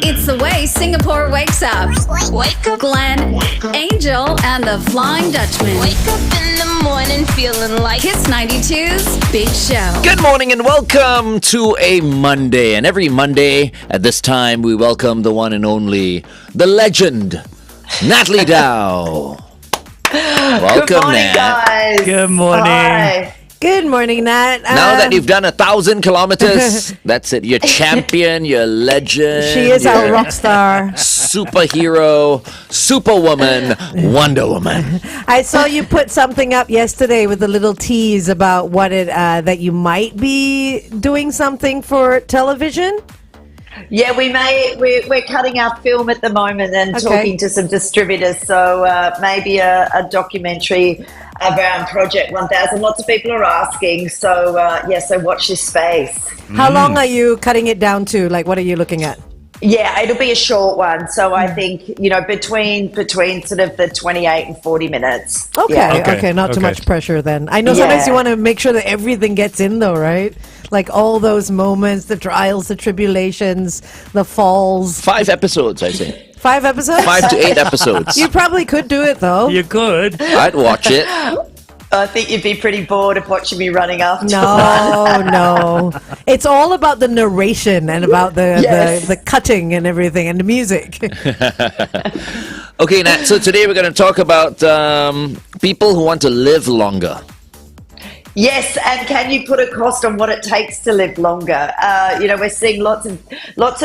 It's the way Singapore wakes up. Wake up, Glenn, Angel, and the Flying Dutchman. Wake up in the morning feeling like Kiss 92's Big Show. Good morning and welcome to a Monday. And every Monday at this time, we welcome the one and only, the legend, Natalie Dau. Welcome, Good morning, Nat. guys. Good morning. Hi. Good morning, Nat. Now that you've done 1,000 kilometers, that's it. You're champion, you're legend. She is our rock star. Superhero, superwoman, Wonder Woman. I saw you put something up yesterday with a little tease about what that you might be doing something for television. Yeah, we're cutting our film at the moment and talking to some distributors. So maybe a documentary around Project 1000. Lots of people are asking. So so watch this space. How long are you cutting it down to? Like, what are you looking at? Yeah, it'll be a short one. So I think, between sort of the 28 and 40 minutes. Okay, not too much pressure then. I know sometimes you want to make sure that everything gets in though, right? Like all those moments, the trials, the tribulations, the falls. 5 episodes, I think. 5 episodes? 5 to 8 episodes. You probably could do it though. You could. I'd watch it. I think you'd be pretty bored of watching me running after. No. It's all about the narration and about the cutting and everything and the music. Okay, Nat, so today we're going to talk about people who want to live longer. Yes, and can you put a cost on what it takes to live longer? We're seeing lots of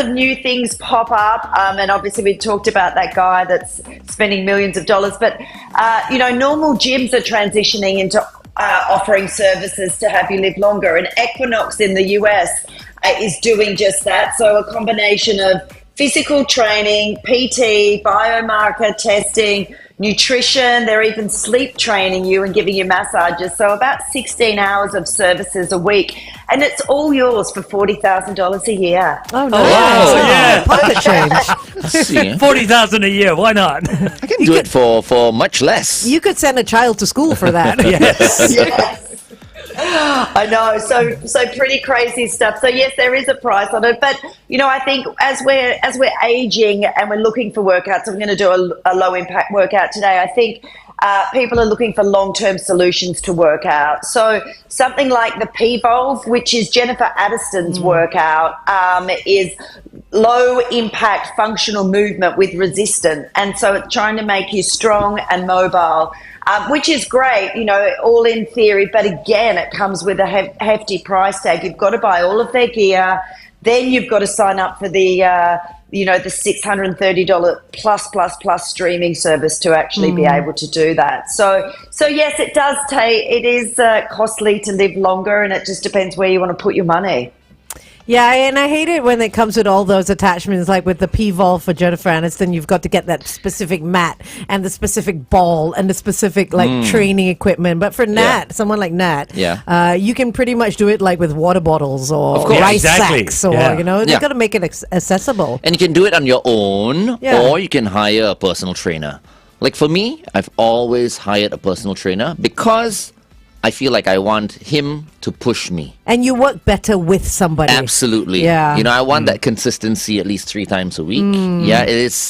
new things pop up, and obviously we talked about that guy that's spending millions of dollars. But normal gyms are transitioning into offering services to have you live longer, and Equinox in the US is doing just that. So a combination of physical training, PT, biomarker testing, nutrition, they're even sleep training you and giving you massages. So about 16 hours of services a week. And it's all yours for $40,000 a year. Oh, nice. Wow, yeah. Pocket change. Let's see. $40,000 a year. Why not? I can do it for much less. You could send a child to school for that. Yes. Yes. I know, so pretty crazy stuff. So yes, there is a price on it, but I think as we're aging and we're looking for workouts, I'm going to do a low impact workout today. I think people are looking for long-term solutions to work out. So something like the P-Volve, which is Jennifer Aniston's workout, is low impact functional movement with resistance, and so it's trying to make you strong and mobile. Which is great, all in theory. But again, it comes with a hefty price tag. You've got to buy all of their gear. Then you've got to sign up for the $630 plus streaming service to actually be able to do that. So yes, it is costly to live longer, and it just depends where you want to put your money. Yeah, and I hate it when it comes with all those attachments, like with the P-Volve for Jennifer Aniston. You've got to get that specific mat and the specific ball and the specific training equipment. But for Nat, someone like Nat, you can pretty much do it like with water bottles or rice sacks, or they've got to make it accessible. And you can do it on your own, or you can hire a personal trainer. Like for me, I've always hired a personal trainer because I feel like I want him to push me. And you work better with somebody. Absolutely. Yeah. I want that consistency at least 3 times a week. Yeah,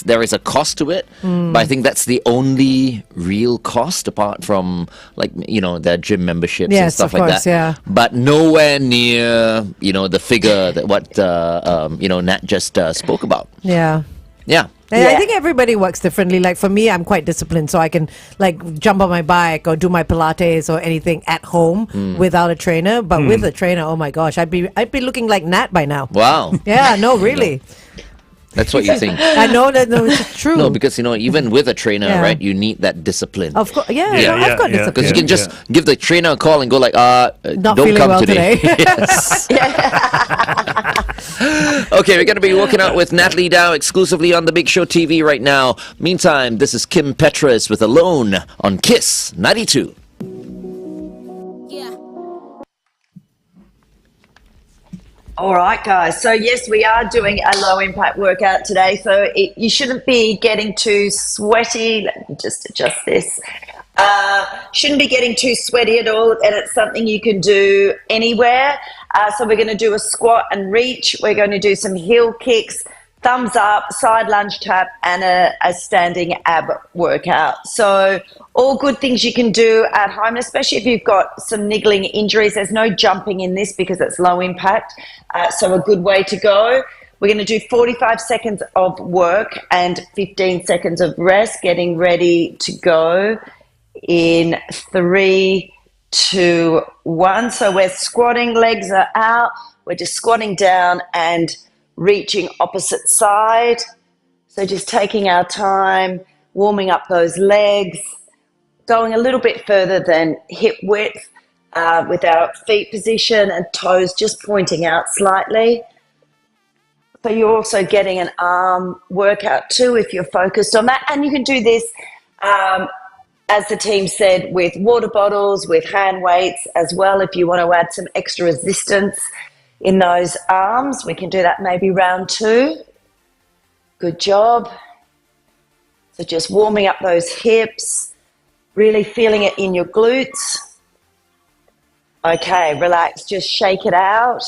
there is a cost to it, but I think that's the only real cost apart from their gym memberships and stuff like that. Yeah. But nowhere near, the figure that what Nat just spoke about. Yeah. Yeah. I think everybody works differently. Like for me, I'm quite disciplined, so I can like jump on my bike or do my Pilates or anything at home without a trainer. But with a trainer, oh my gosh, I'd be looking like Nat by now. Wow. Yeah, no, really. That's what you think. I know that it's true. No, because even with a trainer, right, you need that discipline. Of course, I've got discipline. Because you can just give the trainer a call and go like, not don't feeling come well today. Yes. Okay, we're going to be working out with Natalie Dau exclusively on the Big Show TV right now. Meantime, this is Kim Petras with Alone on Kiss 92. All right, guys. So, yes, we are doing a low-impact workout today. So you shouldn't be getting too sweaty. Let me just adjust this. Shouldn't be getting too sweaty at all, and it's something you can do anywhere. So we're going to do a squat and reach. We're going to do some heel kicks, thumbs up, side lunge tap, and a standing ab workout. So all good things you can do at home, especially if you've got some niggling injuries. There's no jumping in this because it's low impact. So a good way to go. We're going to do 45 seconds of work and 15 seconds of rest, getting ready to go in 3, 2, 1. So we're squatting, legs are out. We're just squatting down and reaching opposite side. So just taking our time, warming up those legs, going a little bit further than hip width with our feet position and toes just pointing out slightly. So you're also getting an arm workout too if you're focused on that. And you can do this, as the team said, with water bottles, with hand weights as well. If you want to add some extra resistance in those arms, we can do that maybe round 2. Good job. So just warming up those hips, really feeling it in your glutes. Okay, relax, just shake it out.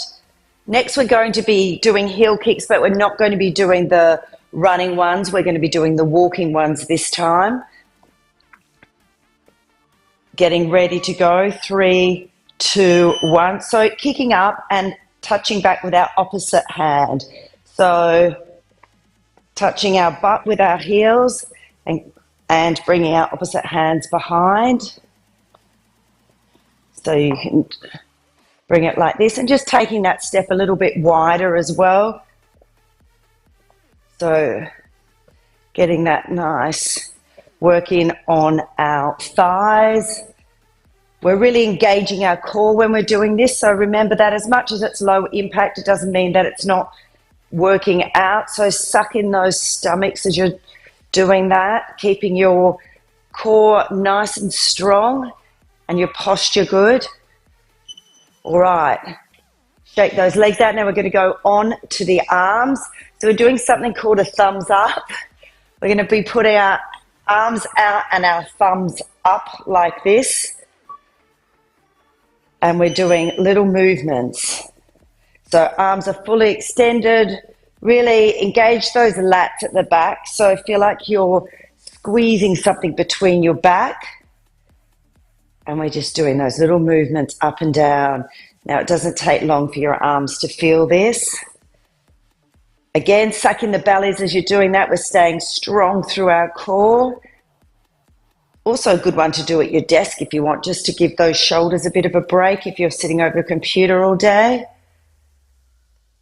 Next, we're going to be doing heel kicks, but we're not going to be doing the running ones. We're going to be doing the walking ones this time. Getting ready to go. 3, 2, 1. So kicking up and touching back with our opposite hand. So touching our butt with our heels and bringing our opposite hands behind. So you can bring it like this and just taking that step a little bit wider as well. So getting that nice working on our thighs. We're really engaging our core when we're doing this. So remember that as much as it's low impact, it doesn't mean that it's not working out. So suck in those stomachs as you're doing that, keeping your core nice and strong and your posture good. All right, shake those legs out. Now we're going to go on to the arms. So we're doing something called a thumbs up. We're going to be putting our arms out and our thumbs up like this. And we're doing little movements. So arms are fully extended. Really engage those lats at the back. So feel like you're squeezing something between your back. And we're just doing those little movements up and down. Now, it doesn't take long for your arms to feel this. Again, suck in the bellies as you're doing that. We're staying strong through our core. Also a good one to do at your desk if you want, just to give those shoulders a bit of a break if you're sitting over a computer all day.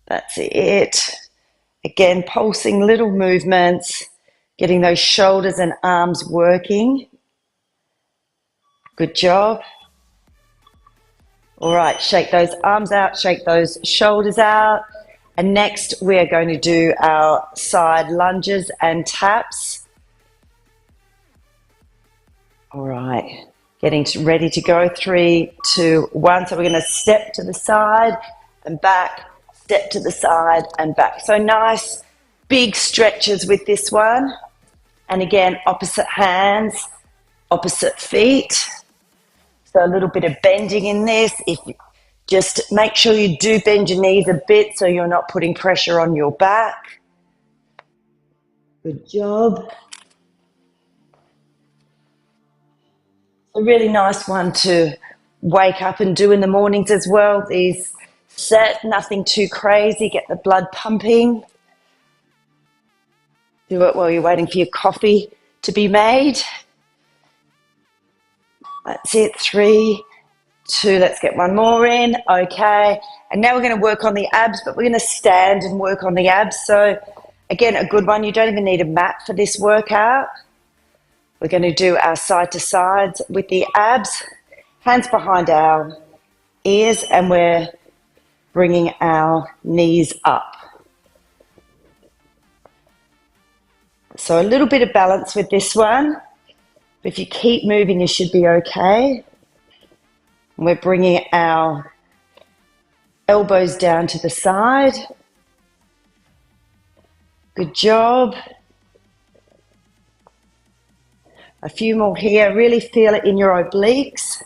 That's it. Again, pulsing little movements, getting those shoulders and arms working. Good job. All right, shake those arms out, shake those shoulders out. And next, we're going to do our side lunges and taps. All right, getting ready to go. 3, 2, 1. So we're going to step to the side and back, step to the side and back. So nice big stretches with this one. And again, opposite hands, opposite feet. So a little bit of bending in this. Just make sure you do bend your knees a bit so you're not putting pressure on your back. Good job. A really nice one to wake up and do in the mornings as well. These set, nothing too crazy, get the blood pumping. Do it while you're waiting for your coffee to be made. That's it, 3, 2, let's get one more in. Okay, and now we're going to work on the abs, but we're going to stand and work on the abs. So again, a good one. You don't even need a mat for this workout. We're going to do our side to sides with the abs, hands behind our ears, and we're bringing our knees up. So a little bit of balance with this one. If you keep moving, you should be okay. We're bringing our elbows down to the side. Good job. A few more here. Really feel it in your obliques.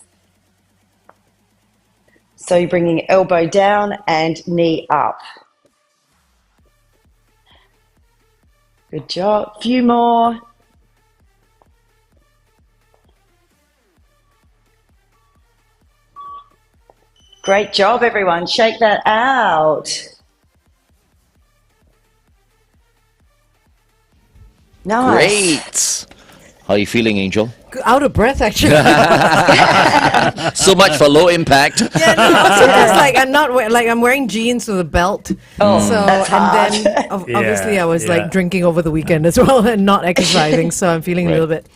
So you're bringing elbow down and knee up. Good job. Few more. Great job, everyone. Shake that out. Nice. Great. How are you feeling, Angel? Out of breath, actually. So much for low impact. Yeah, no, also just like I'm wearing jeans with a belt. Oh, so that's hard. and then obviously I was yeah. like drinking over the weekend as well and not exercising, so I'm feeling a little bit.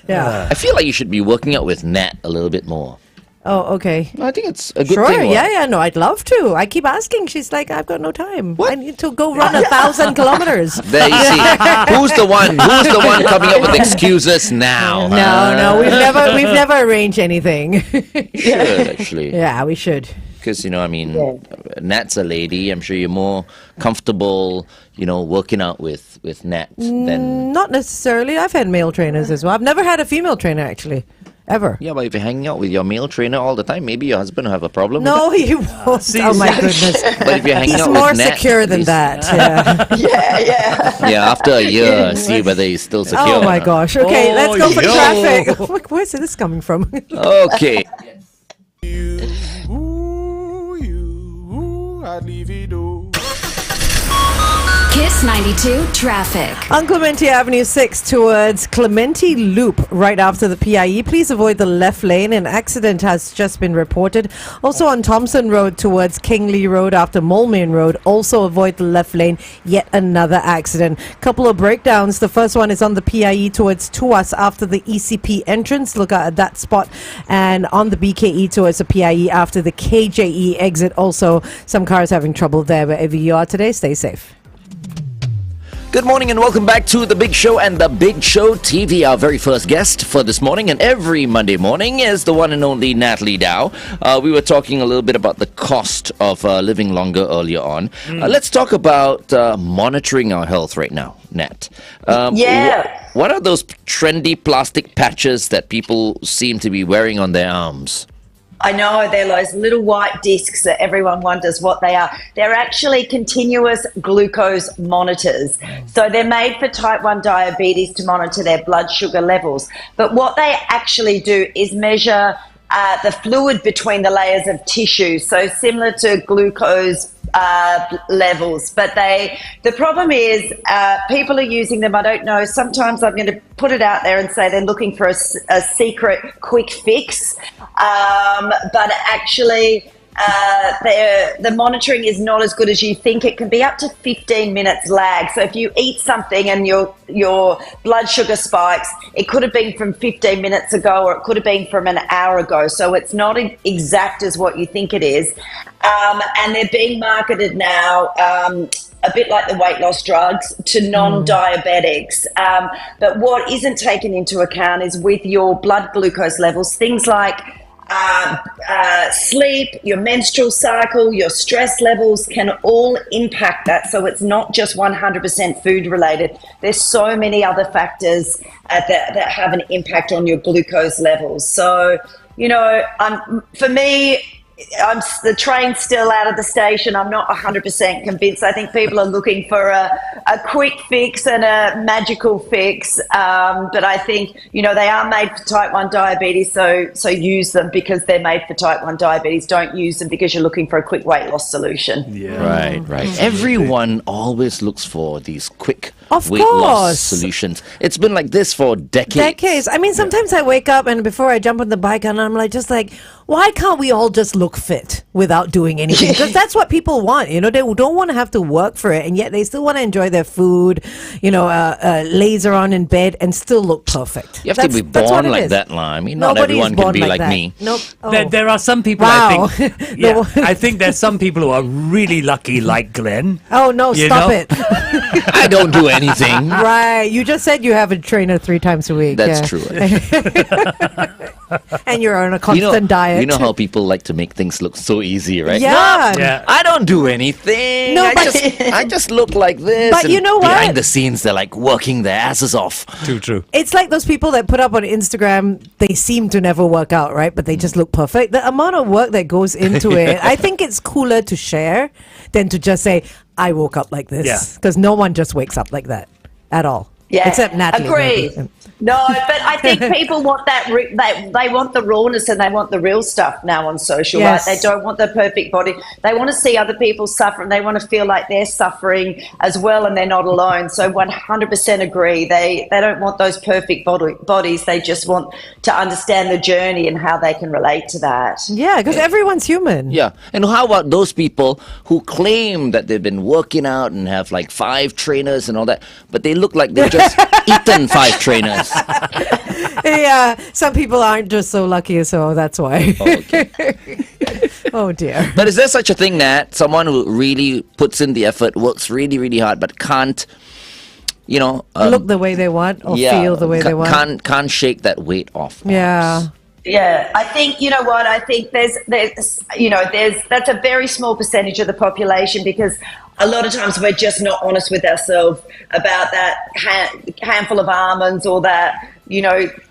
Yeah. I feel like you should be working out with Nat a little bit more. Oh, okay. I think it's a good Sure. thing. Yeah. No, I'd love to. I keep asking. She's like, I've got no time. What? I need to go run 1,000 kilometers. There you see. Who's the one coming up with excuses now? No, we've never arranged anything. Should actually. Yeah, we should. Because, Nat's a lady. I'm sure you're more comfortable, working out with Nat than... Not necessarily. I've had male trainers as well. I've never had a female trainer, actually. Ever. Yeah, but if you're hanging out with your male trainer all the time, maybe your husband will have a problem No, with it. he won't. Oh, my goodness. But if you're hanging He's out more with Nat, secure at than least- that. Yeah. Yeah, after a year, see whether he's still secure. Oh, my or not. gosh. Okay, let's go for yo. traffic. Where's this coming from? Okay. Kiss 92 traffic. On Clementi Avenue 6 towards Clementi Loop, right after the PIE. Please avoid the left lane. An accident has just been reported. Also on Thompson Road towards Kingley Road after Moulmein Road. Also avoid the left lane. Yet another accident. Couple of breakdowns. The first one is on the PIE towards Tuas after the ECP entrance. Look at that spot. And on the BKE towards the PIE after the KJE exit. Also, some cars having trouble there. Wherever you are today, stay safe. Good morning and welcome back to The Big Show and The Big Show TV. Our very first guest for this morning and every Monday morning is the one and only Natalie Dau. We were talking a little bit about the cost of living longer earlier on. Let's talk about monitoring our health right now, Nat. What are those trendy plastic patches that people seem to be wearing on their arms? I know, they're those little white discs that everyone wonders what they are. They're actually continuous glucose monitors. So they're made for type 1 diabetes to monitor their blood sugar levels. But what they actually do is measure the fluid between the layers of tissue, so similar to glucose levels. But the problem is people are using them. I don't know, sometimes I'm going to put it out there and say they're looking for a secret quick fix, but actually the monitoring is not as good as you think. It can be up to 15 minutes lag. So if you eat something and your blood sugar spikes, it could have been from 15 minutes ago or it could have been from an hour ago. So it's not exact as what you think it is. And they're being marketed now a bit like the weight loss drugs to non-diabetics. But what isn't taken into account is with your blood glucose levels, things like sleep, your menstrual cycle, your stress levels can all impact that. So it's not just 100% food related. There's so many other factors that have an impact on your glucose levels. So, for me, the train's still out of the station. I'm not 100% convinced. I think people are looking for a quick fix and a magical fix. But I think, they are made for type 1 diabetes, so use them because they're made for type 1 diabetes. Don't use them because you're looking for a quick weight loss solution. Yeah. Right. Everyone always looks for these quick weight course. loss solutions. It's been like this for decades. I mean, sometimes I wake up and before I jump on the bike and I'm just like, why can't we all just look fit without doing anything? Because that's what people want. They don't want to have to work for it, and yet they still want to enjoy their food, laser on in bed and still look perfect. You have to be born like that, La. I mean, not Nobody everyone is can born be like that. me. Nope. Oh. There are some people, Wow. I think. I think there's some people who are really lucky, like Glenn. Oh, no, stop it. I don't do anything. Right. You just said you have a trainer 3 times a week. That's true. And you're on a constant diet. You know how people like to make things look so easy, right? Yeah. Yeah. I don't do anything. No, I just look like this. But and you know what? Behind the scenes, they're like working their asses off. True. It's like those people that put up on Instagram, they seem to never work out, right? But they just look perfect. The amount of work that goes into it, I think it's cooler to share than to just say, I woke up like this. Yeah. Because no one just wakes up like that at all. Yeah, Except Natalie. agree. maybe. No, but I think people want that. They want the rawness and they want the real stuff now on social. Yes. Right? They don't want the perfect body. They want to see other people suffer, and they want to feel like they're suffering as well, and they're not alone. So 100% agree. They don't want those perfect bodies. They just want to understand the journey and how they can relate to that. Yeah, because everyone's human. Yeah. And how about those people who claim that they've been working out and have like 5 trainers and all that, but they look like they've just eaten 5 trainers? Yeah, some people aren't just so lucky, so that's why. Oh, okay. Oh, dear. But is there such a thing, Nat? Someone who really puts in the effort, works really, really hard, but can't, Look the way they want or feel the way they want. Can't shake that weight off. Yeah. Yeah, I think, you know what, I think there's that's a very small percentage of the population, because a lot of times we're just not honest with ourselves about that handful of almonds or that,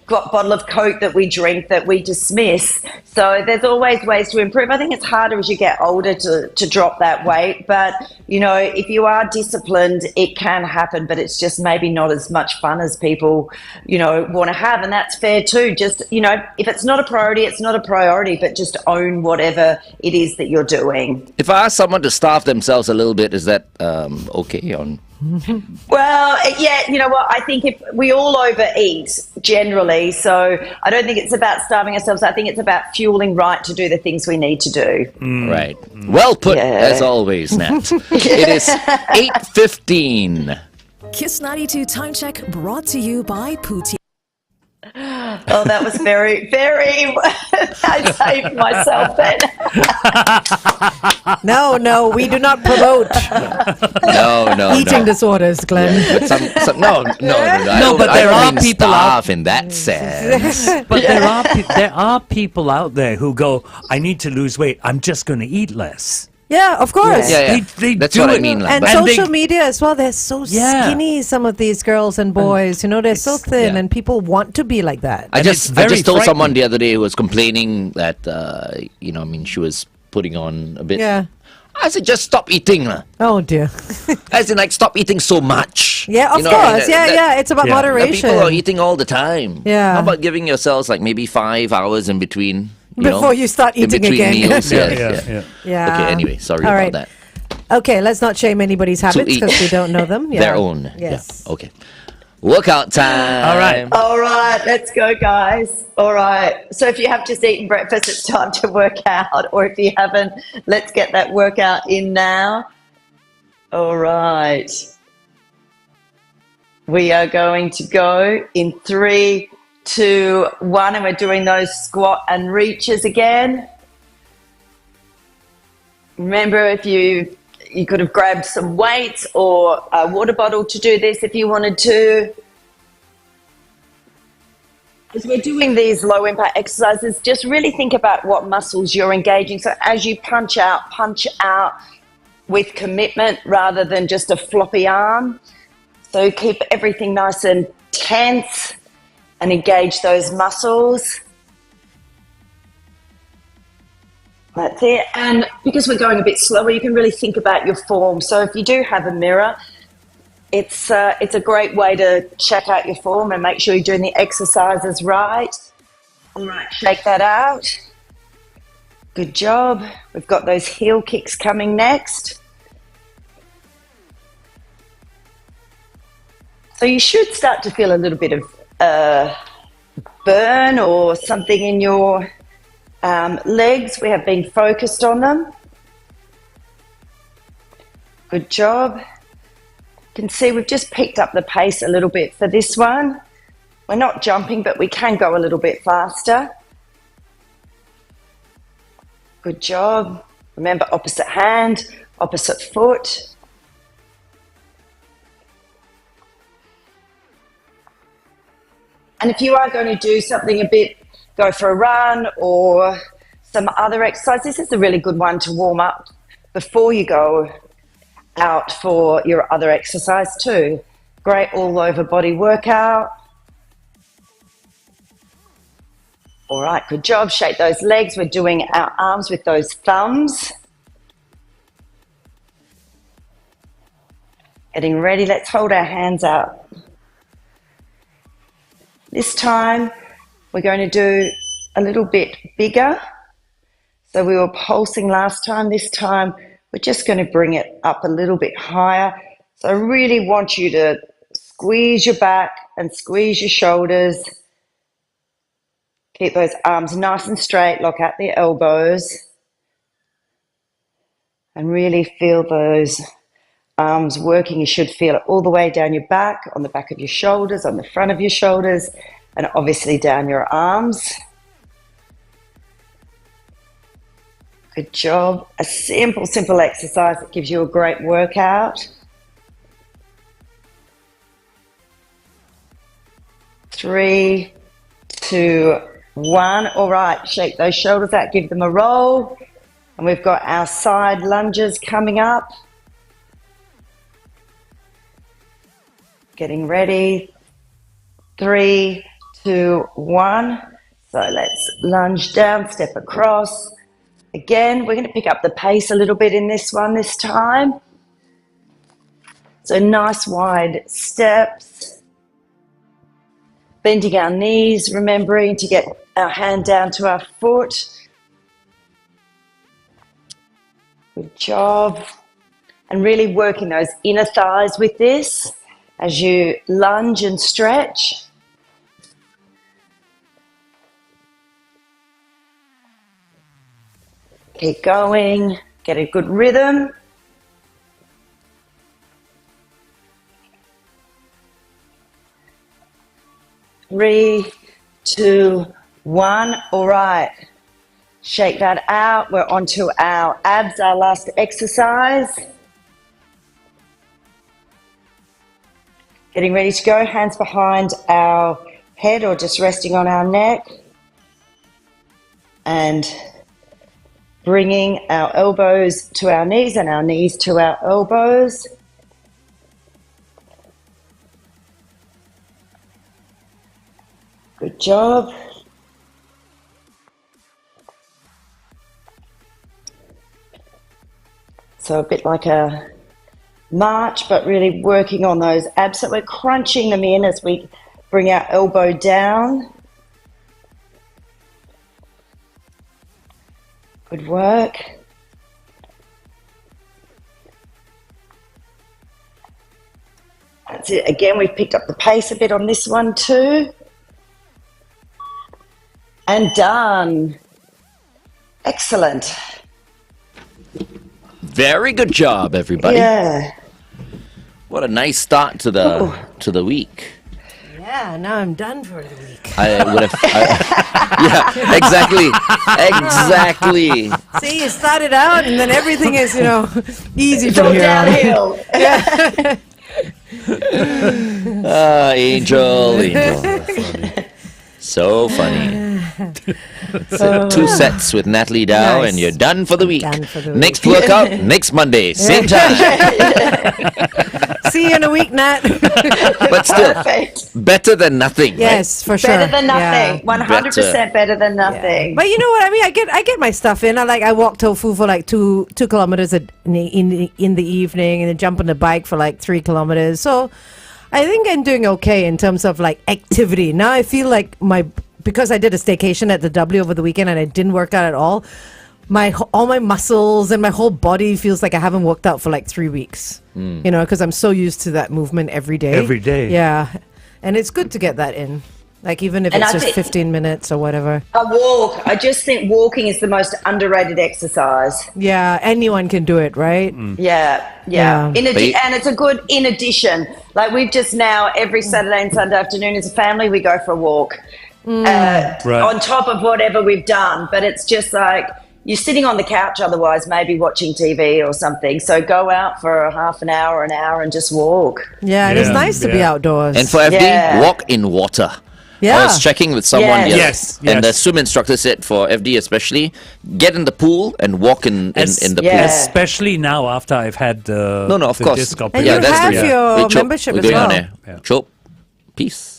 bottle of Coke that we drink that we dismiss. So there's always ways to improve. I think it's harder as you get older to drop that weight. But, if you are disciplined, it can happen, but it's just maybe not as much fun as people, want to have. And that's fair too. Just, if it's not a priority, it's not a priority, but just own whatever it is that you're doing. If I ask someone to starve themselves a little bit, is that okay on... Well, yeah, you know what? I think if we all overeat generally, so I don't think it's about starving ourselves. I think it's about fueling right to do the things we need to do. Right. Well put, as always, Nat. It is 8:15. Kiss 92 Time Check brought to you by Pootie. Oh, that was very, very... I saved myself then. No, we do not promote No. eating disorders, Glenn. No, but there are mean people starve in that sense. But there are people out there who go, I need to lose weight. I'm just going to eat less. Yeah, of course. Yeah. They That's do what I it. mean. Like, And but- social media as well, they're so skinny, some of these girls and boys. They're so thin, yeah. and people want to be like that. I And just it's very told someone frightening. the other day who was complaining that she was putting on a bit. Yeah. I said, just stop eating, lah. Oh, dear. As in, like, stop eating so much. Yeah, of course. It's about Yeah. moderation. People are eating all the time. Yeah. How about giving yourselves like maybe 5 hours in between? Before you start in eating between again. meals. Yeah. Yeah. Okay. Anyway, sorry All about right. that. Okay, let's not shame anybody's habits eat. because we don't know them. Yeah. Their own. Yes. Yeah. Okay. Workout time. All right. All right, let's go, guys. All right. So if you have just eaten breakfast, it's time to work out. Or if you haven't, let's get that workout in now. All right. We are going to go in 3, 2, 1, and we're doing those squat and reaches again. Remember, if you could have grabbed some weights or a water bottle to do this if you wanted to. As we're doing these low impact exercises, just really think about what muscles you're engaging. So as you punch out with commitment rather than just a floppy arm. So keep everything nice and tense and engage those muscles. That's it. And because we're going a bit slower, you can really think about your form. So if you do have a mirror, it's a great way to check out your form and make sure you're doing the exercises right. All right, shake that out. Good job. We've got those heel kicks coming next. So you should start to feel a little bit of burn or something in your legs. We have been focused on them. Good job. You can see we've just picked up the pace a little bit for this one. We're not jumping, but we can go a little bit faster. Good job. Remember, opposite hand, opposite foot. And if you are going to do something a bit go for a run or some other exercise, this is a really good one to warm up before you go out for your other exercise too. Great all over body workout. All right, good job. Shake those legs. We're doing our arms with those thumbs. Getting ready. Let's hold our hands out. This time, we're going to do a little bit bigger. So we were pulsing last time. This time, we're just going to bring it up a little bit higher. So I really want you to squeeze your back and squeeze your shoulders. Keep those arms nice and straight, lock out the elbows. And really feel those arms working. You should feel it all the way down your back, on the back of your shoulders, on the front of your shoulders, and obviously down your arms. Good job. A simple exercise that gives you a great workout. 3, 2, 1. All right, shake those shoulders out, give them a roll. And we've got our side lunges coming up. Getting ready. 3, 2, 1. So let's lunge down, step across. Again, we're going to pick up the pace a little bit in this one this time. So nice wide steps. Bending our knees, remembering to get our hand down to our foot. Good job. And really working those inner thighs with this as you lunge and stretch. Keep going, get a good rhythm. Three, 2, 1. All right. Shake that out. We're onto our abs, our last exercise. Getting ready to go. Hands behind our head or just resting on our neck. And bringing our elbows to our knees and our knees to our elbows. Good job. So a bit like a march, but really working on those abs. So we're crunching them in as we bring our elbow down. Good work. That's it. Again, we've picked up the pace a bit on this one too. And done. Excellent. Very good job, everybody. Yeah. What a nice start to the week. Yeah, now I'm done for the week. I would have. Yeah, exactly. See, you started out and then everything is, easy from Go here on. downhill. Angel. So funny. So 2 sets with Natalie Dau, Nice. and you're done for the week. Done for the Next workout, next Monday, same time. See you in a week, Nat. But still, Perfect. better than nothing. Yes, for sure. Better than nothing. Yeah. 100% better than nothing. But you know what I mean? I get my stuff in. I walk tofu for like 2 kilometers in the evening, and then jump on the bike for like 3 kilometers. So I think I'm doing okay in terms of like activity. Now I feel like because I did a staycation at the W over the weekend and I didn't work out at all, all my muscles and my whole body feels like I haven't worked out for like 3 weeks. Because I'm so used to that movement every day. Every day. Yeah. And it's good to get that in. Like even if And it's I just think- 15 minutes or whatever. A walk. I just think walking is the most underrated exercise. Yeah, anyone can do it, right? Yeah. Yeah. And it's a good in addition. Like we've just now, every Saturday and Sunday afternoon as a family, we go for a walk. Right. On top of whatever we've done. But it's just like, you're sitting on the couch otherwise, maybe watching TV or something. So go out for a half an hour, and just walk. Yeah, and it's nice to be outdoors. And for FD, Yeah. walk in water. Yeah. I was checking with someone the other- Yes, and the yes. swim instructor said for FD especially, get in the pool and walk in the Yeah. pool. Especially now after I've had the No, of the course. disc And operation. you that's have the- your Wait, Chop, membership we're as going well. on there. Yeah. Chop, peace.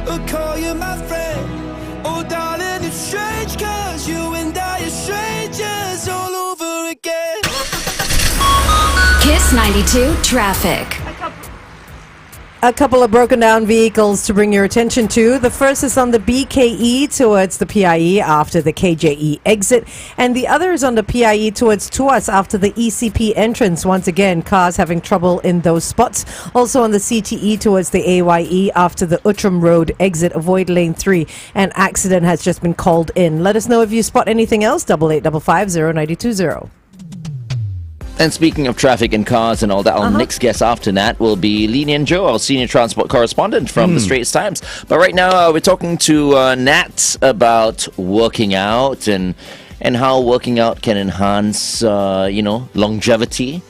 I'll call you my friend. Oh, darling, it's strange, cause you and I are strangers all over again. Kiss 92 traffic. A couple of broken down vehicles to bring your attention to. The first is on the BKE towards the PIE after the KJE exit, and the other is on the PIE towards Tuas after the ECP entrance. Once again, cars having trouble in those spots. Also on the CTE towards the AYE after the Outram Road exit. Avoid lane 3. An accident has just been called in. Let us know if you spot anything else. 8855 And speaking of traffic and cars and all that, our next guest after Nat will be Nian Tjoe, our senior transport correspondent from the Straits Times. But right now, we're talking to Nat about working out and how working out can enhance, longevity.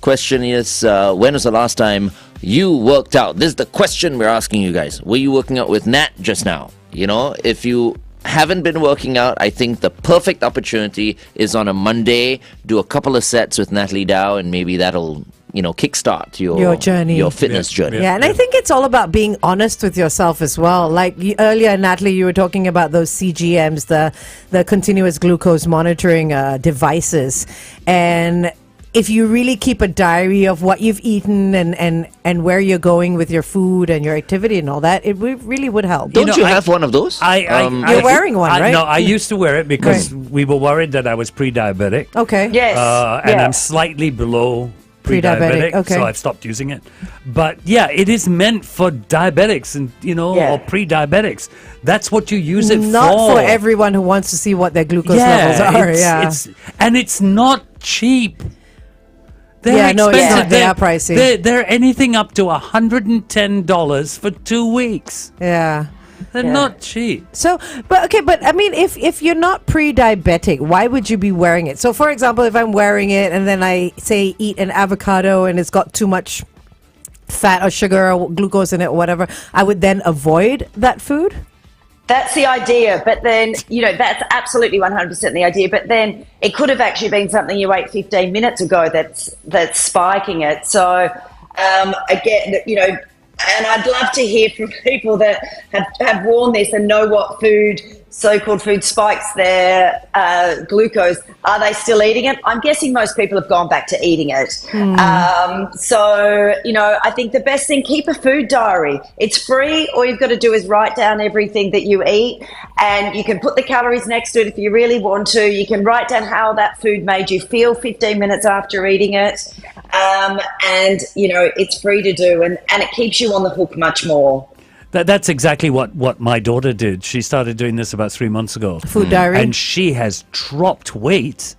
Question is, when was the last time you worked out? This is the question we're asking you guys. Were you working out with Nat just now? You know, if you haven't been working out, I think the perfect opportunity is on a Monday. Do a couple of sets with Natalie Dau, and maybe that'll, kickstart your journey. your fitness journey. Yeah, and I think it's all about being honest with yourself as well. Like earlier, Natalie, you were talking about those CGMs, the continuous glucose monitoring devices, and if you really keep a diary of what you've eaten and where you're going with your food and your activity and all that, it really would help. Don't you have one of those? You're wearing one, right? No, I used to wear it because we were worried that I was pre-diabetic. Okay. Yes. And I'm slightly below Pre-diabetic, pre-diabetic, okay. so I've stopped using it. But yeah, it is meant for diabetics and or pre-diabetics. That's what you use it for. Not for everyone who wants to see what their glucose levels are. And it's not cheap. They're no, expensive. it's not. They are pricey. They're anything up to $110 for 2 weeks. Yeah. They're not cheap. So, but I mean, if you're not pre-diabetic, why would you be wearing it? So, for example, if I'm wearing it and then I say eat an avocado and it's got too much fat or sugar or glucose in it or whatever, I would then avoid that food? That's the idea, but then, that's absolutely 100% the idea, but then it could have actually been something you ate 15 minutes ago that's spiking it. So, again, and I'd love to hear from people that have worn this and know what so-called food spikes their glucose. Are they still eating it? I'm guessing most people have gone back to eating it. So, I think the best thing, keep a food diary. It's free. All you've got to do is write down everything that you eat, and you can put the calories next to it if you really want to. You can write down how that food made you feel 15 minutes after eating it. And, it's free to do, and it keeps you on the hook much more. That's exactly what my daughter did. She started doing this about 3 months ago. Food diary. And she has dropped weight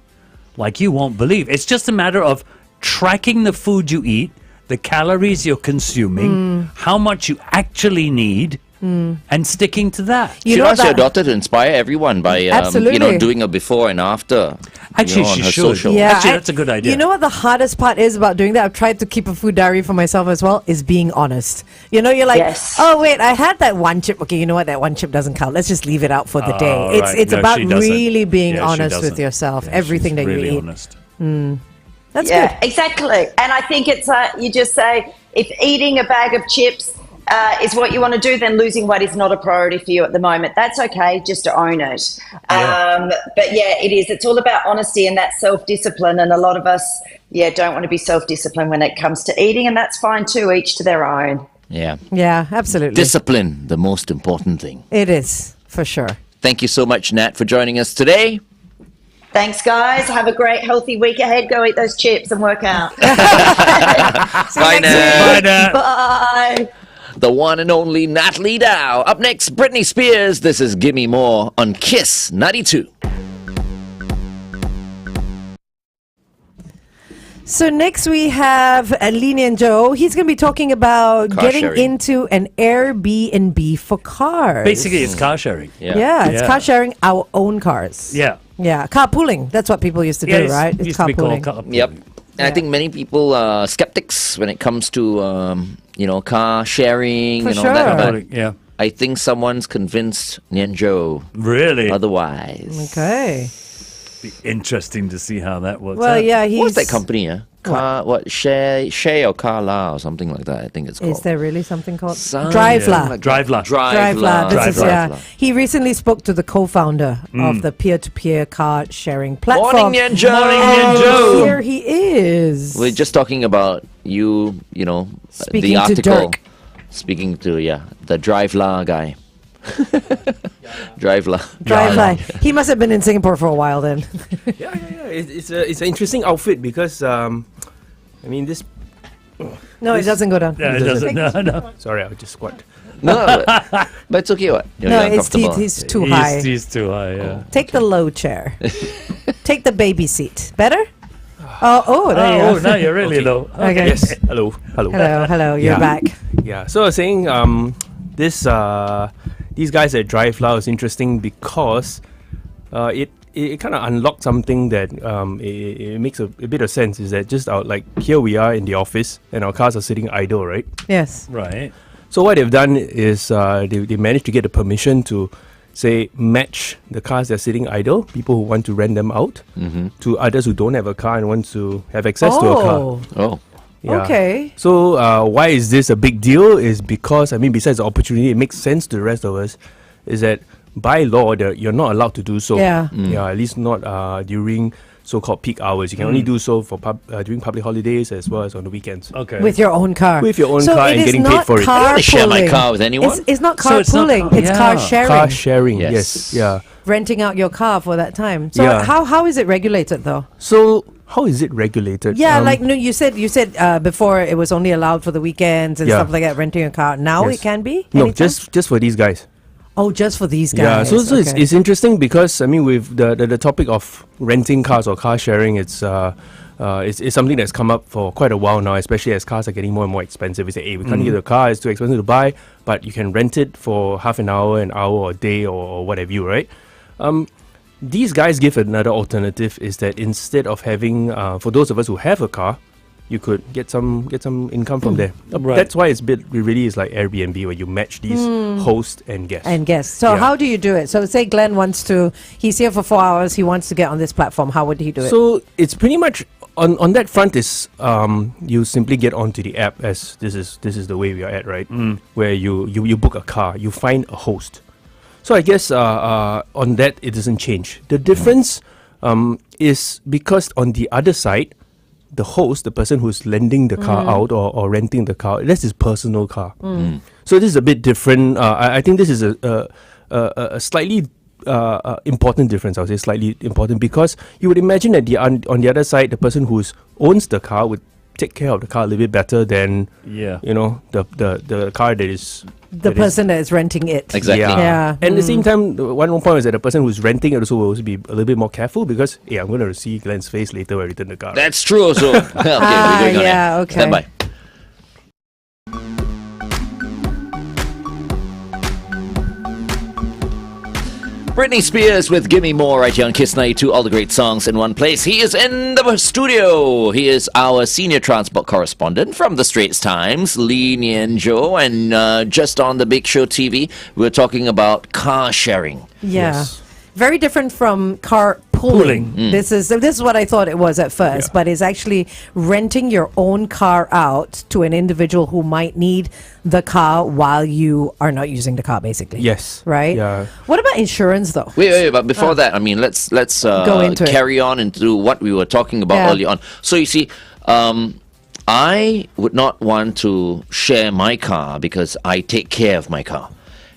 like you won't believe. It's just a matter of tracking the food you eat, the calories you're consuming, how much you actually need, and sticking to that. You should ask your daughter to inspire everyone by Absolutely. doing a before and after. Actually, on she her should. social. Yeah, Actually, that's a good idea. You know what the hardest part is about doing that? I've tried to keep a food diary for myself as well, is being honest. You're like, Yes. oh, wait, I had that one chip. Okay, you know what? That one chip doesn't count. Let's just leave it out for the day. Right. It's No, about she doesn't. really being Yeah, she honest with doesn't. yourself. Yeah, everything she's that really you eat. honest. That's Yeah, good. exactly. And I think it's you just say, if eating a bag of chips is what you want to do, then losing weight is not a priority for you at the moment. That's okay, just to own it. But yeah, it is. It's all about honesty and that self-discipline. And a lot of us, don't want to be self-disciplined when it comes to eating, and that's fine too, each to their own. Yeah. Yeah, absolutely. Discipline, the most important thing. It is, for sure. Thank you so much, Nat, for joining us today. Thanks, guys. Have a great, healthy week ahead. Go eat those chips and work out. Bye, Nat. Bye, Nat. Bye. The one and only Natalie Dau. Up next, Britney Spears. This is Gimme More on Kiss 92. So next we have Nian Tjoe. He's going to be talking about Car getting sharing. into an Airbnb for cars. Basically, it's car sharing. Yeah, it's Yeah. car sharing our own cars. Yeah. Yeah, carpooling. That's what people used to do, it's- right? It's used to be called carpooling. Yep. And I think many people are skeptics when it comes to, car sharing For and all that. sure. But Yeah. I think someone's convinced Nian Tjoe Really? otherwise. Okay. Be interesting to see how that works Well, out. yeah, he's. What's that company? Share or Carla or something like that. I think it's called. Is there really something called Some- Drive-La? like Drive-La. Drive-La. This is, Drive-La. He recently spoke to the co-founder of the peer-to-peer car sharing platform. Morning, Nian Tjoe. Morning, Nian Tjoe. Here he is. We're just talking about you, Speaking the to article. Dirk. Speaking to, the Drive-La guy. Drive-La. Drive-La. He must have been in Singapore for a while then. Yeah. It's an interesting outfit because this. No, it doesn't go down. Yeah, it doesn't. No. Sorry, I'll just squat. No, but it's okay. What? You're No, uncomfortable. he's too high. He's too high, yeah. Take the low chair. Take the baby seat. Better? Oh, there you Oh, go. now you're really low. Okay. Yes. Hello. Hello. You're Yeah. back. Yeah. So I was saying, these guys at Drive-La is interesting because it kind of unlocked something that it makes a bit of sense. Is that just here we are in the office and our cars are sitting idle, right? Yes. Right. So what they've done is they managed to get the permission to say match the cars that are sitting idle, people who want to rent them out, to others who don't have a car and want to have access to a car. Oh. Yeah. Okay. So why is this a big deal? Is because besides the opportunity, it makes sense to the rest of us. Is that by law you're not allowed to do so. Yeah. Yeah. At least not during so-called peak hours. You can only do so for during public holidays as well as on the weekends. Okay. With your own car. With your own So car it and is getting not paid for it. I don't want to share my carpooling. car with anyone. It's not So it's not carpooling. car- It's car yeah. sharing. Car sharing. Yes. Yes. Yeah. Renting out your car for that time. So Yeah. how is it regulated though? So how is it regulated? Yeah, you said before it was only allowed for the weekends and Yeah. stuff like that, renting a car. Now Yes. it can be? No, anytime? just for these guys. just for these Yeah, guys. so okay. it's interesting because with the topic of renting cars or car sharing, it's something that's come up for quite a while now, especially as cars are getting more and more expensive. We say, hey, we can't get a car; it's too expensive to buy, but you can rent it for half an hour, or a day, or whatever you, right? These guys give another alternative: is that instead of having, for those of us who have a car, you could get some income from there. Right. That's why it really is like Airbnb, where you match these host and guest. And guests. So Yeah. how do you do it? So say Glenn he's here for 4 hours, he wants to get on this platform. How would he do it? So it's pretty much on that front is you simply get onto the app, as this is the way we are at, right? Where you book a car, you find a host. So I guess on that it doesn't change. The difference is because on the other side, the host, the person who's lending the car out or renting the car, that's his personal car. So this is a bit different. I think this is a slightly important difference. I would say slightly important because you would imagine that on the other side, the person who owns the car would take care of the car a little bit better than the car that is the person that is renting it. Exactly. Yeah. And at the same time, one point is that the person who's renting it also will also be a little bit more careful because I'm going to see Glenn's face later when I return the car. That's true also. Okay, we're going on yeah, it. okay. Stand by. Britney Spears with Gimme More right here on Kiss 92. All the great songs in one place. He is in the studio. He is our senior transport correspondent from the Straits Times, Nian Tjoe. And just on the Big Show TV, we're talking about car sharing. Yeah. Yes. Very different from carpooling. This is what I thought it was at first, but it's actually renting your own car out to an individual who might need the car while you are not using the car, basically. Yes. Right? Yeah. What about insurance, though? Wait, but before that, I mean, let's Go into it. carry on into what we were talking about Yeah. earlier on. So you see, I would not want to share my car because I take care of my car.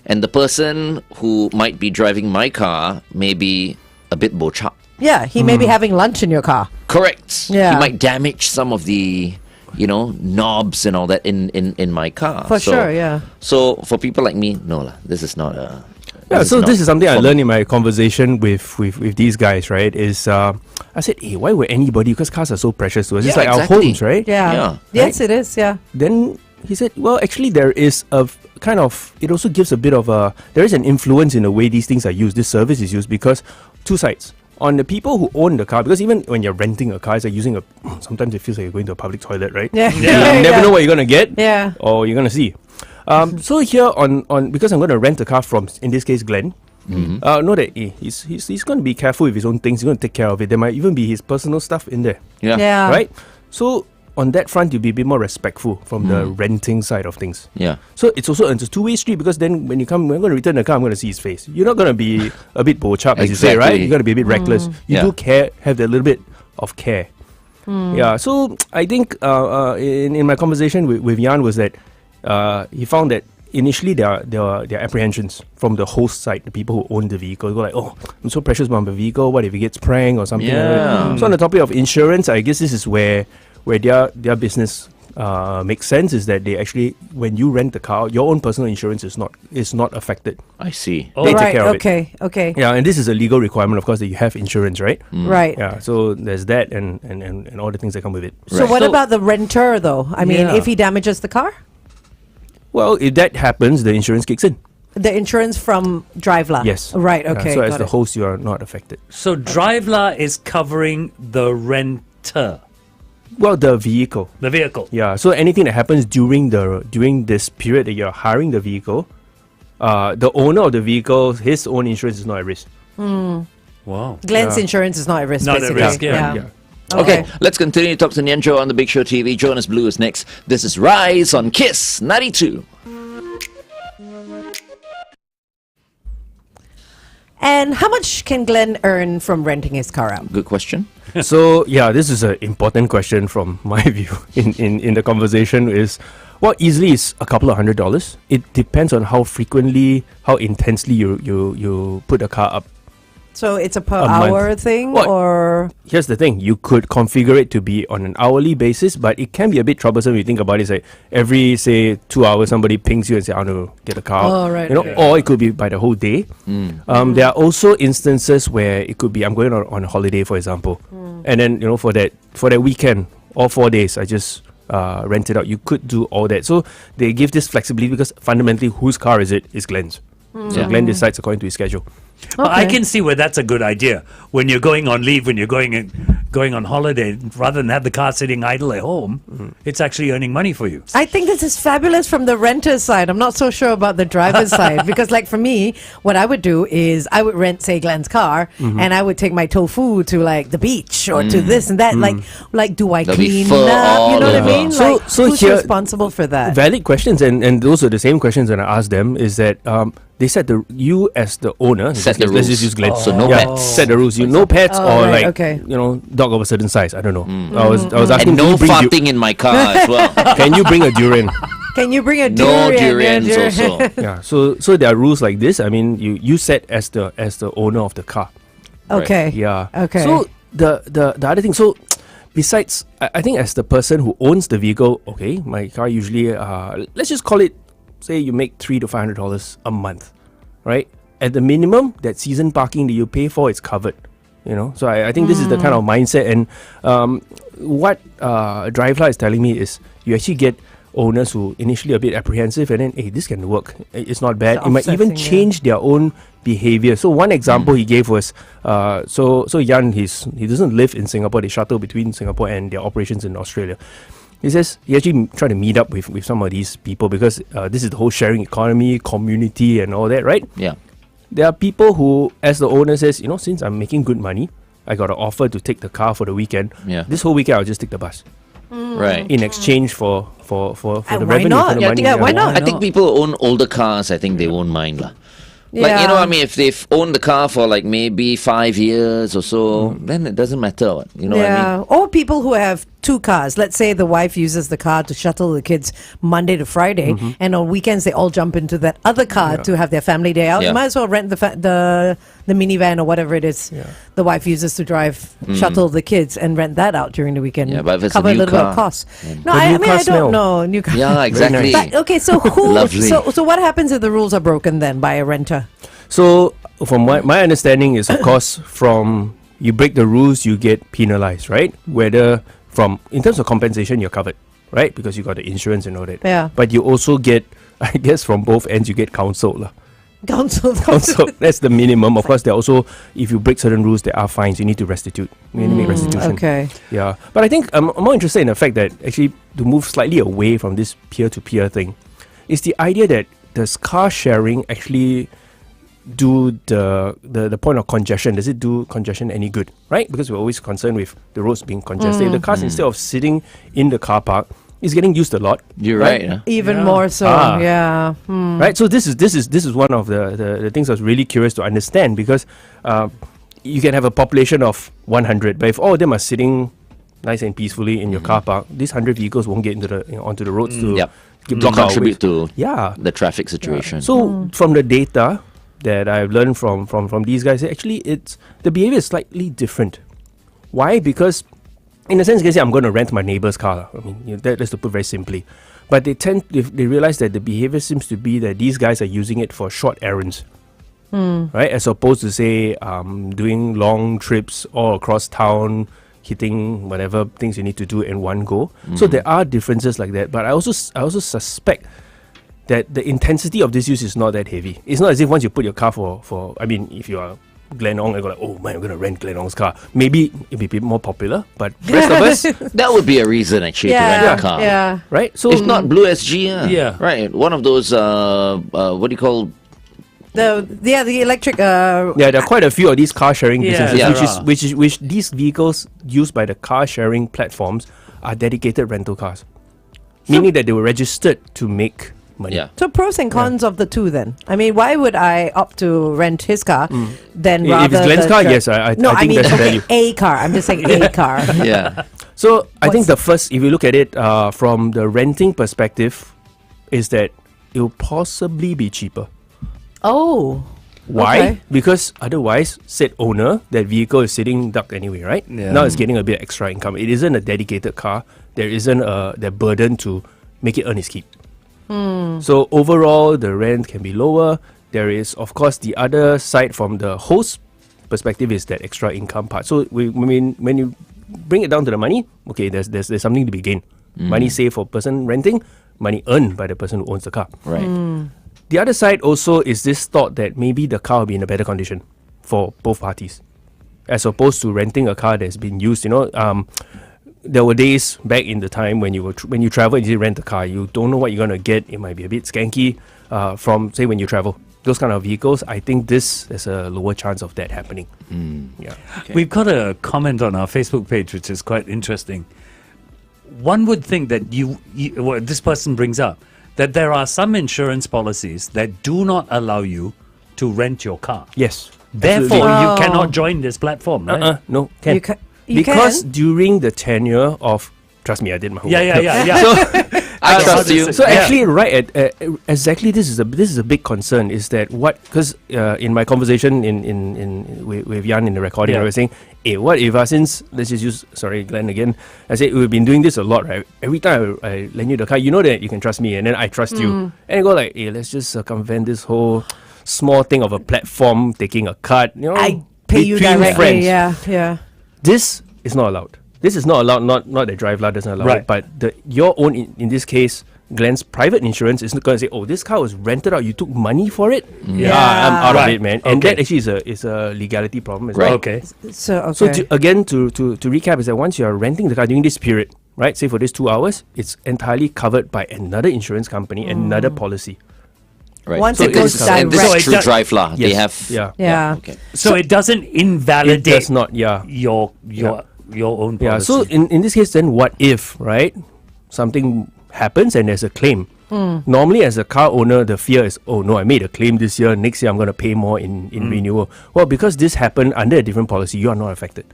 And the person who might be driving my car may be a bit bochap. Yeah, he may be having lunch in your car. Correct. Yeah. He might damage some of the, knobs and all that in my car. For sure, yeah. So for people like me, no lah, this is not a... Yeah, so not this is something I for learned me. in my conversation with these guys, right? Is I said, hey, why would anybody, because cars are so precious to us, it's Yeah, like exactly. our homes, right? Yeah. Yeah. Yes, it is, yeah. Then he said, well, actually there is a kind of, it also gives a bit of there is an influence in the way these things are used, this service is used, because two sides. on the people who own the car, because even when you're renting a car, it's like using sometimes it feels like you're going to a public toilet, right? Yeah. You never know what you're going to get or you're going to see. So here on because I'm going to rent a car from, in this case, Glenn, know that he's going to be careful with his own things. He's going to take care of it. There might even be his personal stuff in there. Yeah. Right? So on that front, you'll be a bit more respectful from the renting side of things. Yeah. So it's also a two-way street, because then when I'm going to return the car, I'm going to see his face. You're not going to be a bit bo-chap, as you say, right? You're going to be a bit reckless. You do have that little bit of care. Yeah. So I think in my conversation with Jan was that he found that initially there are apprehensions from the host side, the people who own the vehicle. They go like, oh, I'm so precious about my vehicle. What if it gets pranked or something? Yeah. So on the topic of insurance, I guess this is where their business makes sense, is that they actually, when you rent the car, your own personal insurance is not affected. I see. They take care of it. Okay. Yeah, and this is a legal requirement, of course, that you have insurance, right? Right. Yeah, so there's that and all the things that come with it. So what about the renter, though? I mean, if he damages the car? Well, if that happens, the insurance kicks in. The insurance from DriveLa? Yes. Right, okay. So as the host, you are not affected. So DriveLa is covering the renter. Well, the vehicle. The vehicle. Yeah. So anything that happens during this period that you're hiring the vehicle, the owner of the vehicle, his own insurance is not at risk. Wow. Glenn's insurance is not at risk, Not at basically. risk, yeah. Okay, let's continue to talk to Nian Tjoe on the Big Show TV. Jonas Blue is next. This is Rise on Kiss 92. And how much can Glenn earn from renting his car out? Good question. So yeah, this is an important question from my view in the conversation is, well, easily is a couple of $100. It depends on how frequently, how intensely you put the car up. So it's a per hour thing, Well, or here's the thing: you could configure it to be on an hourly basis, but it can be a bit troublesome if you think about it. It's like every, say, 2 hours, somebody pings you and say, "I want to get a car." Oh, right, you know, okay. or it could be by the whole day. There are also instances where it could be I'm going on a holiday, for example, and then for that weekend, all 4 days, I just rent it out. You could do all that. So they give this flexibility because fundamentally, whose car is it? Is Glenn's. So Glenn decides according to his schedule. Well, I can see where that's a good idea. When you're going on leave, when you're going on holiday, rather than have the car sitting idle at home, it's actually earning money for you. I think this is fabulous from the renter's side. I'm not so sure about the driver's side, because like for me, what I would do is I would rent, say, Glenn's car, and I would take my tofu to like the beach or to this and that. Like do I There'll be clean fur up? all You know what I over. mean? So- Like, so who's here- responsible for that? Valid questions, and those are the same questions that I asked them. Is that they set you as the owner Set the let's rules. just use Glenn. So no pets. Set the rules. You no pets Oh, or right, like okay. dog of a certain size. I don't know. I was asking. And no can you bring farting in my car as well. can you bring a durian? Can you bring a No durian? durians also. Yeah. So there are rules like this. I mean, you set as the owner of the car. Okay. Yeah. Okay. So the other thing. So besides, I think as the person who owns the vehicle, okay, my car usually let's just call it, say you make $300 to $500 a month, right? At the minimum, that season parking that you pay for is covered. So I think this is the kind of mindset, and what DriveLa is telling me is you actually get owners who initially a bit apprehensive, and then hey, this can work. It's not bad. It's It might even offsetting, change their own behavior. So one example he gave was so Jan, he doesn't live in Singapore. They shuttle between Singapore and their operations in Australia. He says he actually tried to meet up with some of these people because this is the whole sharing economy, community, and all that, right? Yeah. There are people who, as the owner says, since I'm making good money, I got an offer to take the car for the weekend. Yeah. This whole weekend, I'll just take the bus Right. in exchange for the why revenue. not? For the Yeah, money. why not? I think people who own older cars, I think they won't mind lah. Like, Yeah. I mean, if they've owned the car for like maybe 5 years or so, then it doesn't matter. You know what I mean? Or people who have two cars. Let's say the wife uses the car to shuttle the kids Monday to Friday, and on weekends they all jump into that other car to have their family day out. Yeah. You might as well rent the minivan or whatever it is the wife uses to drive, shuttle the kids, and rent that out during the weekend. Yeah, but if it's cover a new little bit car, of costs. No, The I new mean car I smell. don't know new car. Yeah, exactly. But okay, so who? Lovely. So what happens if the rules are broken then by a renter? So from my understanding is, of course, from you break the rules, you get penalized, right? Whether in terms of compensation, you're covered, right? Because you got the insurance and all that. Yeah. But you also get, I guess, from both ends, you get counseled lah. Council. That's the minimum. Of course, there are also, if you break certain rules, there are fines. You need to restitute. You need to make restitution. Okay. Yeah. But I think I'm more interested in the fact that actually to move slightly away from this peer-to-peer thing is the idea that does car sharing actually do the point of congestion? Does it do congestion any good? Right? Because we're always concerned with the roads being congested. If the cars, instead of sitting in the car park, is getting used a lot. You're right. Huh? Even more so. Yeah. Right. So this is one of the things I was really curious to understand, because you can have a population of 100, but if all of them are sitting nice and peacefully in your car park, these 100 vehicles won't get into the onto the roads to contribute to the traffic situation. So from the data that I've learned from these guys, actually it's the behavior is slightly different. Why? Because in a sense, you can say I'm going to rent my neighbor's car. I mean, that's to put very simply. But they realize that the behavior seems to be that these guys are using it for short errands, right? As opposed to say doing long trips all across town, hitting whatever things you need to do in one go. So there are differences like that. But I also suspect that the intensity of this use is not that heavy. It's not as if once you put your car for I mean, if you are Glen Ong, I go like, oh man, I'm going to rent Glen Ong's car. Maybe it'll be a bit more popular, but rest of us... That would be a reason actually to rent a car. Yeah. Right? So if not Blue SG, right. One of those, what do you call... The electric... there are quite a few of these car sharing businesses, Yeah. which these vehicles used by the car sharing platforms are dedicated rental cars. Meaning that they were registered to make money. Yeah. So pros and cons of the two then. I mean, why would I opt to rent his car then rather If it's Glenn's car, yes, I think that's value. a car. I'm just saying a car. Yeah. So I think the first, if you look at it from the renting perspective, is that it will possibly be cheaper. Oh. Why? Okay. Because otherwise, said owner, that vehicle is sitting ducked anyway, right? Yeah. Now it's getting a bit extra income. It isn't a dedicated car. There isn't the burden to make it earn its keep. So overall, the rent can be lower. There is, of course, the other side from the host perspective is that extra income part. So when you bring it down to the money, okay, there's something to be gained. Money saved for person renting, money earned by the person who owns the car. Right. The other side also is this thought that maybe the car will be in a better condition for both parties, as opposed to renting a car that's been used. There were days back in the time when you travel and you rent a car, you don't know what you're gonna get. It might be a bit skanky from say when you travel. Those kind of vehicles, I think there's a lower chance of that happening. Yeah. Okay. We've got a comment on our Facebook page which is quite interesting. One would think that what this person brings up, that there are some insurance policies that do not allow you to rent your car. Yes. Therefore, absolutely. you cannot join this platform, right? No, can. You Because can? during the tenure of, trust me, I did my homework. Yeah. So, I trust you. So actually, right at exactly, this is a big concern. Is that what? Because in my conversation with Jan in the recording, I was saying, hey, what if since let's just use Glenn again. I said we've been doing this a lot, right? Every time I lend you the car, you know that you can trust me, and then I trust you, and I go like, hey, let's just circumvent this whole small thing of a platform taking a cut. I pay you between directly. friends. Yeah. This is not allowed. This is not allowed. Not the drive law doesn't allow Right. it, but your own in this case, Glenn's private insurance is not going to say, "Oh, this car was rented out. You took money for it." Yeah. I'm out Right. of it, man. And Okay. that actually is a legality problem as Right. well. Okay. So okay. So to recap is that once you are renting the car during this period, right? Say for these 2 hours, it's entirely covered by another insurance company, another policy. Right. Once it goes and this direct- is true drive law. They Yes. have. Yeah. Okay. So it doesn't It invalidate does not. Yeah. your own policy. Yeah. So in this case, then what if, right? Something happens and there's a claim. Normally, as a car owner, the fear is, oh no, I made a claim this year. Next year, I'm going to pay more in renewal. Well, because this happened under a different policy, you are not affected.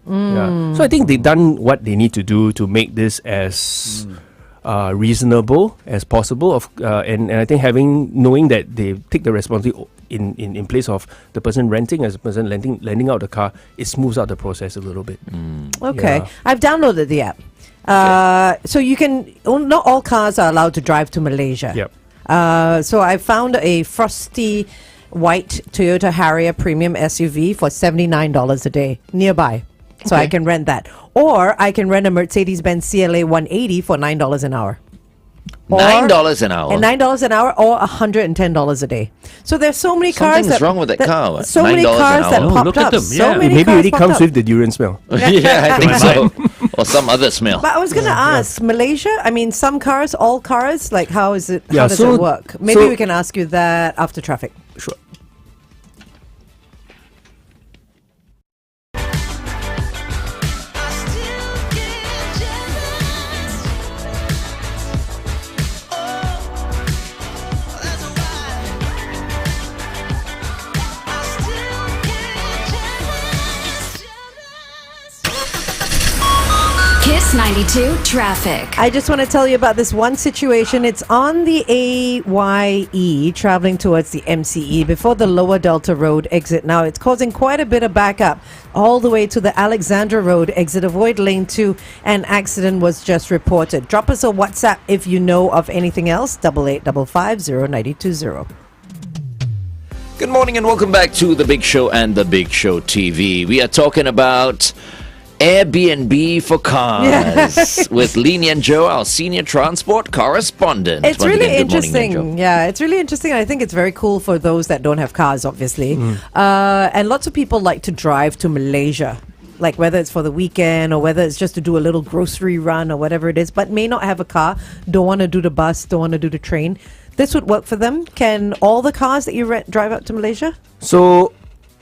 Yeah. So I think they've done what they need to do to make this as reasonable as possible. And I think knowing that they take the responsibility in place of the person renting as a person lending out the car, it smooths out the process a little bit. Okay. Yeah. I've downloaded the app. So you can, not all cars are allowed to drive to Malaysia. Yep. So I found a frosty white Toyota Harrier premium SUV for $79 a day nearby. So I can rent that. Or I can rent a Mercedes-Benz CLA 180 for $9 an hour. $9 an hour. And $9 an hour or $110 a day. So there's so many cars. Something's wrong with that car. What? So many $9 cars an that hour. popped Look up. at them, So yeah. many Maybe cars it popped comes up. with the durian smell. Yeah, I think so. Or some other smell. But I was going to ask, Malaysia, I mean, some cars, all cars, like how is it? Yeah, How does so- it work? Maybe so- we can ask you that after traffic. Sure. Kiss 92 traffic. I just want to tell you about this one situation. It's on the AYE traveling towards the MCE before the Lower Delta Road exit. Now, it's causing quite a bit of backup all the way to the Alexandra Road exit. Avoid lane 2. An accident was just reported. Drop us a WhatsApp if you know of anything else. 8855 Good morning and welcome back to The Big Show and The Big Show TV. We are talking about Airbnb for cars with Nian Tjoe, our senior transport correspondent. It's Once really again, good morning, Nian interesting. Tjoe. Yeah, it's really interesting. I think it's very cool for those that don't have cars, obviously. And lots of people like to drive to Malaysia, like whether it's for the weekend or whether it's just to do a little grocery run or whatever it is, but may not have a car, don't want to do the bus, don't want to do the train. This would work for them. Can all the cars that you rent drive out to Malaysia? So,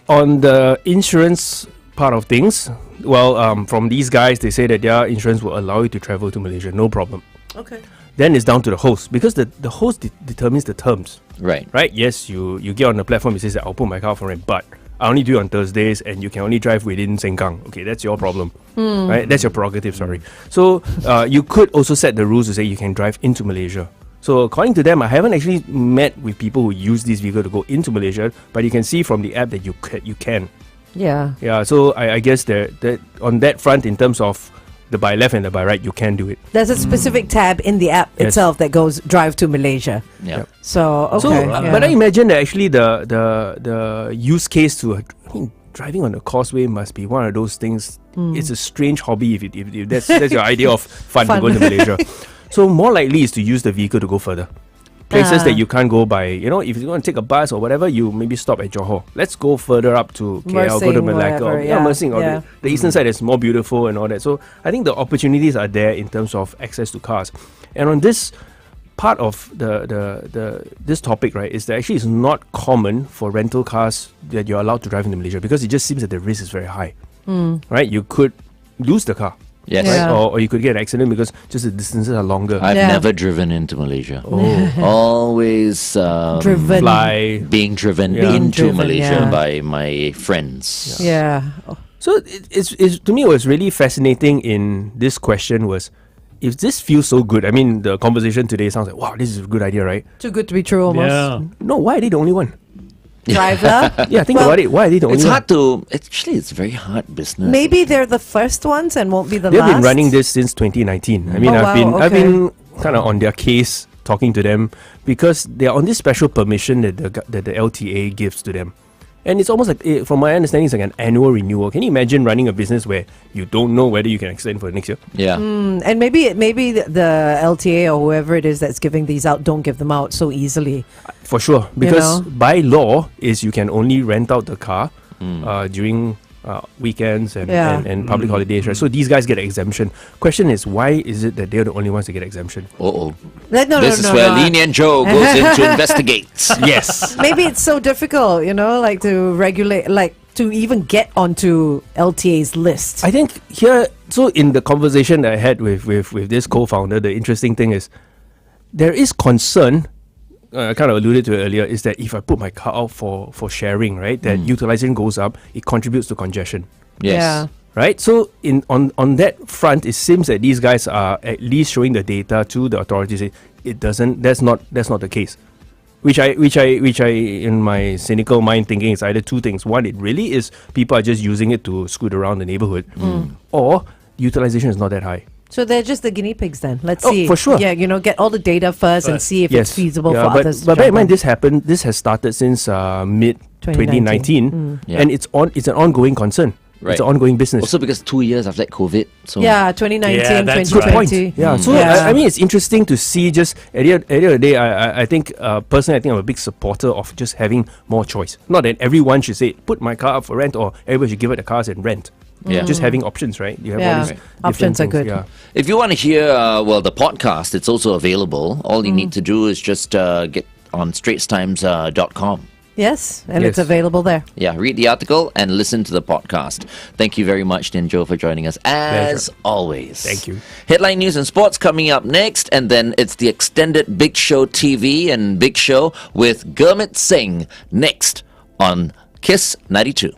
on the insurance part of things, well, from these guys, they say that their insurance will allow you to travel to Malaysia, no problem. Okay. Then it's down to the host, because the host determines the terms, Right. right? Yes, you get on the platform, it says that I'll put my car for rent, but I only do it on Thursdays and you can only drive within Sengkang. Okay, that's your problem, right? That's your prerogative, sorry. So you could also set the rules to say you can drive into Malaysia. So according to them, I haven't actually met with people who use this vehicle to go into Malaysia, but you can see from the app that you can. Yeah. Yeah, so I guess that on that front, in terms of the by left and the by right, you can do it. There's a specific tab in the app itself that goes drive to Malaysia. Yeah. So, okay. So, but I imagine that actually the use case to driving on the causeway must be one of those things. It's a strange hobby if that's your idea of fun to go to Malaysia. So more likely is to use the vehicle to go further. Places that you can't go by, if you're going to take a bus or whatever, you maybe stop at Johor. Let's go further up to KL, go to Mersing, Malacca. whatever, Mersing. Or yeah. the eastern side is more beautiful and all that. So I think the opportunities are there in terms of access to cars. And on this part of this topic, right, is that actually it's not common for rental cars that you're allowed to drive into Malaysia, because it just seems that the risk is very high. Right? You could lose the car. Yes. Yeah. Or you could get an accident because just the distances are longer. I've Yeah. never driven into Malaysia. Always Driven. Fly. being driven Yeah. into Driven, Malaysia yeah. by my friends. Yeah. So it's to me, what's really fascinating in this question was, if this feels so good, I mean, the conversation today sounds like, wow, this is a good idea, right? Too good to be true almost. Yeah. No, why are they the only one? Driver. Yeah, think Well, about it. Why are they the only It's one? hard to. It's very hard business. Maybe they're the first ones and won't be the They've last. been running this since 2019. I mean, Oh, I've wow, been kind of on their case, talking to them, because they're on this special permission that the LTA gives to them. And it's almost like, from my understanding, it's like an annual renewal. Can you imagine running a business where you don't know whether you can extend for the next year? Yeah. And maybe the LTA or whoever it is that's giving these out don't give them out so easily. For sure, because know? by law is you can only rent out the car during weekends and public holidays, right? So these guys get an exemption. Question is, why is it that they're the only ones to get exemption? Uh-oh. No, This is where Nian Tjoe goes in to investigate. Yes. Maybe it's so difficult, like to regulate, like to even get onto LTA's list. I think here, so in the conversation that I had with this co-founder, the interesting thing is there is concern. I kind of alluded to it earlier, is that if I put my car out for sharing, right, that utilization goes up, it contributes to congestion, Yes. Yeah. right? So on that front, it seems that these guys are at least showing the data to the authorities. It doesn't. That's not the case. Which I in my cynical mind thinking is either two things. One, it really is people are just using it to scoot around the neighborhood, or utilization is not that high. So they're just the guinea pigs then. Let's Oh, see. for sure. Yeah, get all the data first and see if it's feasible Yeah, for others. to But bear in jump mind, on. this has started since mid 2019, 2019. Yeah. and it's an ongoing concern. Right. It's an ongoing business. Also because 2 years after that COVID. So Yeah, 2019, Yeah, that's 2020. right. Yeah, so I mean, it's interesting to see. Just at the end of the day, I think personally, I think I'm a big supporter of just having more choice. Not that everyone should say put my car up for rent, or everybody should give it the cars and rent. Yeah. Just having options, right? You have Yeah. all these Options are different good. things, Yeah. if you want to hear, the podcast, it's also available. All you need to do is just get on straitstimes.com. Yes, and Yes. it's available there. Yeah, read the article and listen to the podcast. Thank you very much, Nian Tjoe, for joining us as always. Thank you. Headline news and sports coming up next, and then it's the extended Big Show TV and Big Show with Gurmit Singh next on Kiss 92.